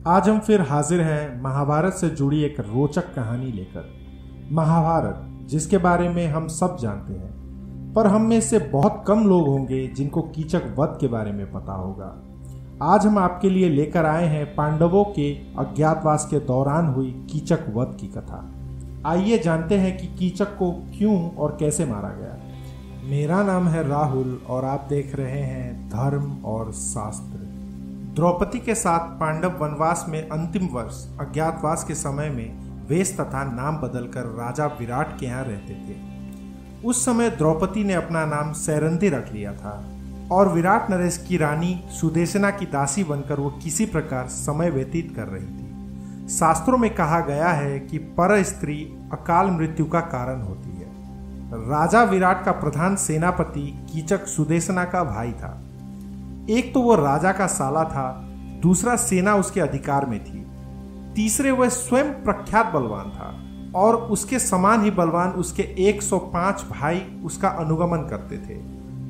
आज हम फिर हाजिर हैं महाभारत से जुड़ी एक रोचक कहानी लेकर। महाभारत, जिसके बारे में हम सब जानते हैं, पर हम में से बहुत कम लोग होंगे जिनको कीचक वध के बारे में पता होगा। आज हम आपके लिए लेकर आए हैं पांडवों के अज्ञातवास के दौरान हुई कीचक वध की कथा। आइए जानते हैं कि कीचक को क्यों और कैसे मारा गया। मेरा नाम है राहुल और आप देख रहे हैं धर्म और शास्त्र। द्रौपदी के साथ पांडव वनवास में अंतिम वर्ष अज्ञातवास के समय में वेश तथा नाम बदलकर राजा विराट के यहाँ रहते थे। उस समय द्रौपदी ने अपना नाम सैरंधी रख लिया था और विराट नरेश की रानी सुदेशना की दासी बनकर वो किसी प्रकार समय व्यतीत कर रही थी। शास्त्रों में कहा गया है कि पर स्त्री अकाल मृत्यु का कारण होती है। राजा विराट का प्रधान सेनापति कीचक सुदेशना का भाई था। एक तो वो राजा का साला था, दूसरा सेना उसके अधिकार में थी, तीसरे वह स्वयं प्रख्यात बलवान था और उसके समान ही बलवान उसके 105 भाई उसका अनुगमन करते थे।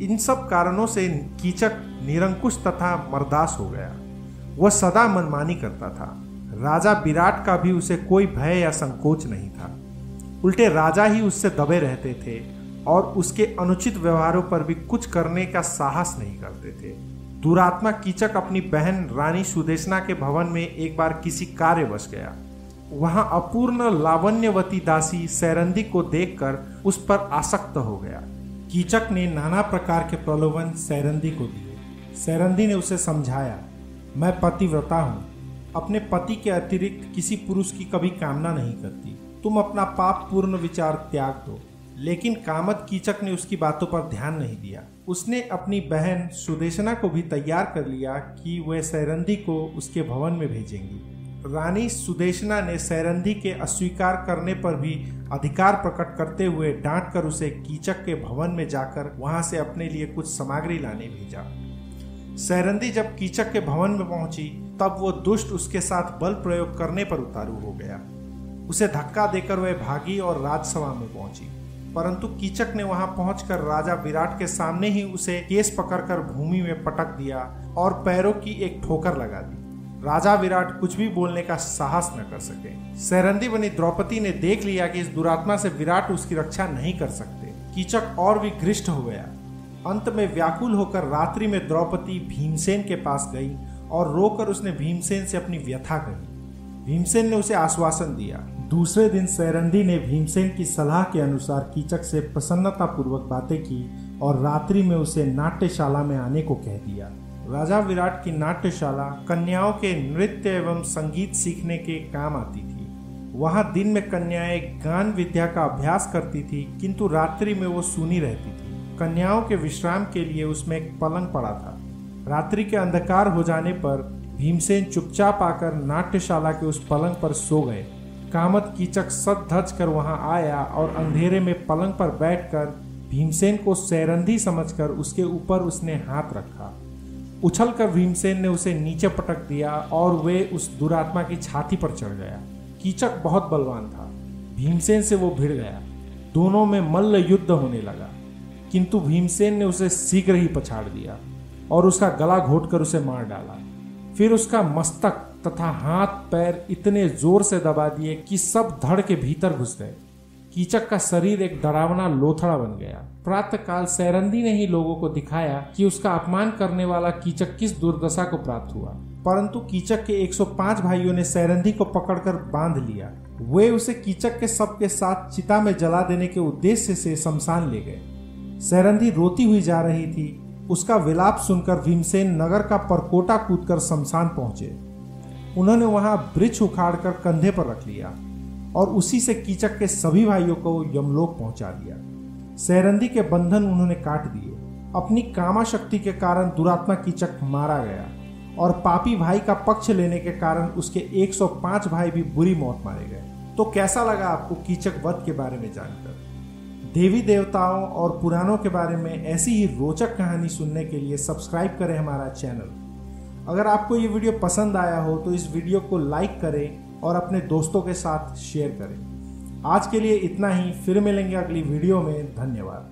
इन सब कारणों से कीचक निरंकुश तथा मर्दास हो गया। वह सदा मनमानी करता था। राजा विराट का भी उसे कोई भय या संकोच नहीं था। उल्टे राजा ही उससे दबे रहते थे और उसके अनुचित व्यवहारों पर भी कुछ करने का साहस नहीं करते थे। दुरात्मा कीचक अपनी बहन रानी सुदेशना के भवन में एक बार किसी कार्यवश गया। वहां अपूर्ण लावण्यवती दासी सैरंधी को देखकर उस पर आसक्त हो गया। कीचक ने नाना प्रकार के प्रलोभन सैरंधी को दिए। सैरंधी ने उसे समझाया, मैं पतिव्रता हूँ, अपने पति के अतिरिक्त किसी पुरुष की कभी कामना नहीं करती, तुम अपना पाप पूर्ण विचार त्याग दो। लेकिन कामत कीचक ने उसकी बातों पर ध्यान नहीं दिया। उसने अपनी बहन सुदेशना को भी तैयार कर लिया कि वह सैरंधी को उसके भवन में भेजेंगी। रानी सुदेशना ने सैरंधी के अस्वीकार करने पर भी अधिकार प्रकट करते हुए डांट कर उसे कीचक के भवन में जाकर वहां से अपने लिए कुछ सामग्री लाने भेजा। सैरंधी जब कीचक के भवन में पहुंची तब वो दुष्ट उसके साथ बल प्रयोग करने पर उतारू हो गया। उसे धक्का देकर वह भागी और राजसभा में पहुंची, परंतु कीचक ने वहां पहुंचकर राजा विराट के सामने ही उसे केस पकड़कर भूमि में पटक दिया और पैरों की एक ठोकर लगा दी। राजा विराट कुछ भी बोलने का साहस न कर सके। सैरंधी बनी द्रौपदी ने देख लिया कि इस दुरात्मा से विराट उसकी रक्षा नहीं कर सकते। कीचक और भी घृष्ट हो गया। अंत में व्याकुल होकर रात्रि में द्रौपदी भीमसेन के पास गई और रोकर उसने भीमसेन से अपनी व्यथा कही। भीमसेन ने उसे आश्वासन दिया। दूसरे दिन सैरंधी ने भीमसेन की सलाह के अनुसार कीचक से प्रसन्नता पूर्वक बातें की और रात्रि में उसे नाट्यशाला में आने को कह दिया। राजा विराट की नाट्यशाला कन्याओं के नृत्य एवं संगीत सीखने के काम आती थी। वहां दिन में कन्याएं गान विद्या का अभ्यास करती थी, किंतु रात्रि में वो सूनी रहती थी। कन्याओं के विश्राम के लिए उसमें एक पलंग पड़ा था। रात्रि के अंधकार हो जाने पर भीमसेन चुपचाप आकर नाट्यशाला के उस पलंग पर सो गए। कामत कीचक सज धज कर वहां आया और अंधेरे में पलंग पर बैठकर भीमसेन को सैरंधी समझकर उसके ऊपर उसने हाथ रखा। उछलकर भीमसेन ने उसे नीचे पटक दिया और वे उस दुरात्मा की छाती पर चढ़ गया। कीचक बहुत बलवान था। भीमसेन से वो भिड़ गया। दोनों में मल्ल युद्ध होने लगा, किंतु भीमसेन ने उसे शीघ्र ही पछाड़ दिया और उसका गला घोंटकर उसे मार डाला। फिर उसका मस्तक तथा हाथ पैर इतने जोर से दबा दिए कि सब धड़ के भीतर घुस गए। कीचक का शरीर एक डरावना लोथड़ा बन गया। प्रातःकाल सैरंधी ने ही लोगों को दिखाया कि उसका अपमान करने वाला कीचक किस दुर्दशा को प्राप्त हुआ, परंतु कीचक के 105 भाइयों ने सैरंधी को पकड़कर बांध लिया। वे उसे कीचक के शव के साथ चिता में जला देने के उद्देश्य से शमशान ले गए। सैरंधी रोती हुई जा रही थी। उसका विलाप सुनकर भीमसेन नगर का परकोटा कूदकर शमशान पहुंचे। उन्होंने वहां वृक्ष उखाड़कर कंधे पर रख लिया और उसी से कीचक के सभी भाइयों को यमलोक पहुंचा दिया। सैरंधी के बंधन उन्होंने काट दिए। अपनी कामा शक्ति के कारण दुरात्मा कीचक मारा गया और पापी भाई का पक्ष लेने के कारण उसके 105 भाई भी बुरी मौत मारे गए। तो कैसा लगा आपको कीचक वध के बारे में जानकर? देवी देवताओं और पुराणों के बारे में ऐसी ही रोचक कहानी सुनने के लिए सब्सक्राइब करें हमारा चैनल। अगर आपको ये वीडियो पसंद आया हो तो इस वीडियो को लाइक करें और अपने दोस्तों के साथ शेयर करें। आज के लिए इतना ही, फिर मिलेंगे अगली वीडियो में। धन्यवाद।